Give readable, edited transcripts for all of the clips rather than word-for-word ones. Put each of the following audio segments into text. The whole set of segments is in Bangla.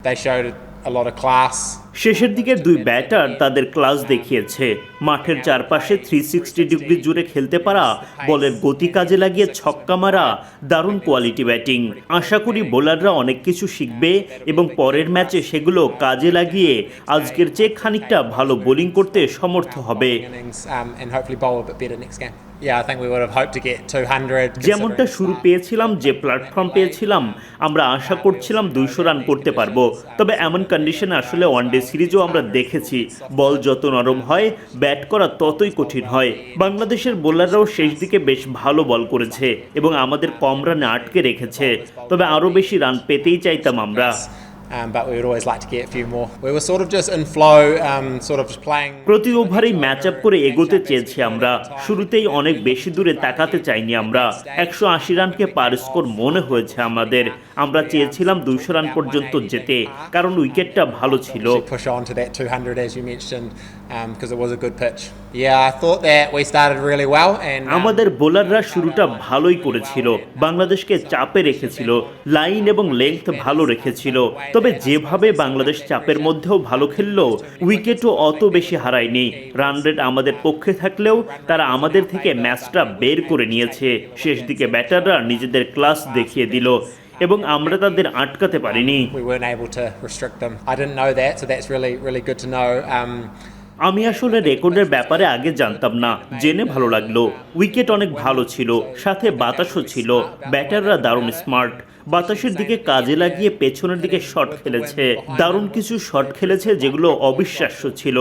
They showed a lot of class. শেষের দিকে দুই ব্যাটার তাদের ক্লাস দেখিয়েছে। মাঠের চারপাশে 360 ডিগ্রি জুড়ে খেলতে পারা, বলের গতি কাজে লাগিয়ে ছক্কা মারা, দারুণ কোয়ালিটি ব্যাটিং। আশা করি বোলাররা অনেক কিছু শিখবে এবং পরের ম্যাচে সেগুলো কাজে লাগিয়ে আজকের চেয়ে খানিকটা ভালো বোলিং করতে সমর্থ হবে। And hopefully bowl a bit better next game. Yeah, I think we would have hoped to get 200. যেমনটা শুরু পেয়েছিলাম, যে প্ল্যাটফর্ম পেয়েছিলাম, আমরা আশা করছিলাম 200 রান করতে পারবো। তবে এমন কন্ডিশনে আসলে ওয়ানডে সিরিজও আমরা দেখেছি, বল যত নরম হয় ব্যাট করা ততই কঠিন হয়। বাংলাদেশের বোলাররাও শেষ দিকে বেশ ভালো বল করেছে এবং আমাদের কম রানে আটকে রেখেছে। তবে আরও বেশি রান পেতেই চাইতাম আমরা। But we would always like to get a few more. We were sort of just in flow, sort of just playing. প্রতি ওভারেই ম্যাচ আপ করে এগোতে চেয়েছি আমরা। শুরুতেই অনেক বেশি দূরে তাকাতে চাইনি আমরা। 180 রানকে পার স্কোর মনে হয়েছে আমাদের। আমরা চেয়েছিলাম 200 রান পর্যন্ত যেতে, কারণ উইকেটটা ভালো ছিল। Push on to that 200 as you mentioned, because it was a good pitch. Yeah, I thought that we started really well and আমাদের বোলাররা শুরুটা ভালোই করেছিল, বাংলাদেশকে চাপে রেখেছিল, লাইন এবং লেংথ ভালো রেখেছিল। তবে যেভাবে বাংলাদেশ চাপের মধ্যেও ভালো খেললো, উইকেটও অত বেশি হারায়নি। রান রেট আমাদের পক্ষে থাকলেও তারা আমাদের থেকে ম্যাচটা বের করে নিয়েছে। শেষ দিকে ব্যাটাররা নিজেদের ক্লাস দেখিয়ে দিল এবং আমরা তাদের আটকাতে পারিনি। we weren't able to restrict them. I didn't know that, so that's really good to know. আমি আসলে রেকর্ডের ব্যাপারে আগে জানতাম না, জেনে ভালো লাগলো। উইকেট অনেক ভালো ছিল, সাথে বাতাসও ছিল। ব্যাটাররা দারুণ স্মার্ট, বাতাসের দিকে কাজে লাগিয়ে পেছনের দিকে শট খেলেছে। দারুণ কিছু শট খেলেছে যেগুলো অবিশ্বাস্য ছিল।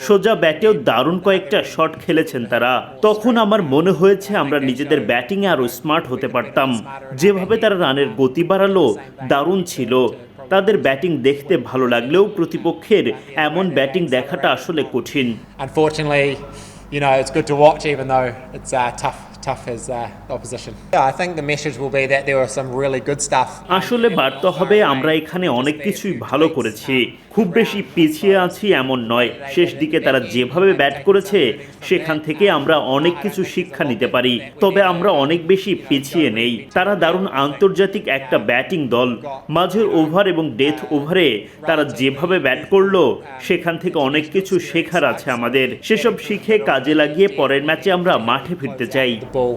সোজা ব্যাটেও দারুণ কয়েকটা শট খেলেছেন তারা। তখন আমার মনে হয়েছে আমরা নিজেদের ব্যাটিংয়ে আরও স্মার্ট হতে পারতাম। যেভাবে তারা রানের গতি বাড়ালো, দারুণ ছিল। তাদের ব্যাটিং দেখতে ভালো লাগলেও প্রতিপক্ষের এমন ব্যাটিং দেখাটা আসলে কঠিন। Unfortunately, it's good to watch even though it's tough as opposition. Yeah, I think the message will be that there was some really good stuff. আসলে বার্তা হবে আমরা এখানে অনেক কিছুই ভালো করেছি, খুব বেশি পিছিয়ে আছি এমন নয়। শেষ দিকে তারা যেভাবে ব্যাট করেছে সেখান থেকে আমরা অনেক কিছু শিক্ষা নিতে পারি। তবে আমরা অনেক বেশি পিছিয়ে নেই। তারা দারুণ আন্তর্জাতিক একটা ব্যাটিং দল। মাঝের ওভার এবং ডেথ ওভারে তারা যেভাবে ব্যাট করলো সেখান থেকে অনেক কিছু শেখার আছে আমাদের। সেসব শিখে কাজে লাগিয়ে পরের ম্যাচে আমরা মাঠে ফিরতে চাই। Ball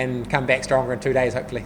and come back stronger in 2 days hopefully.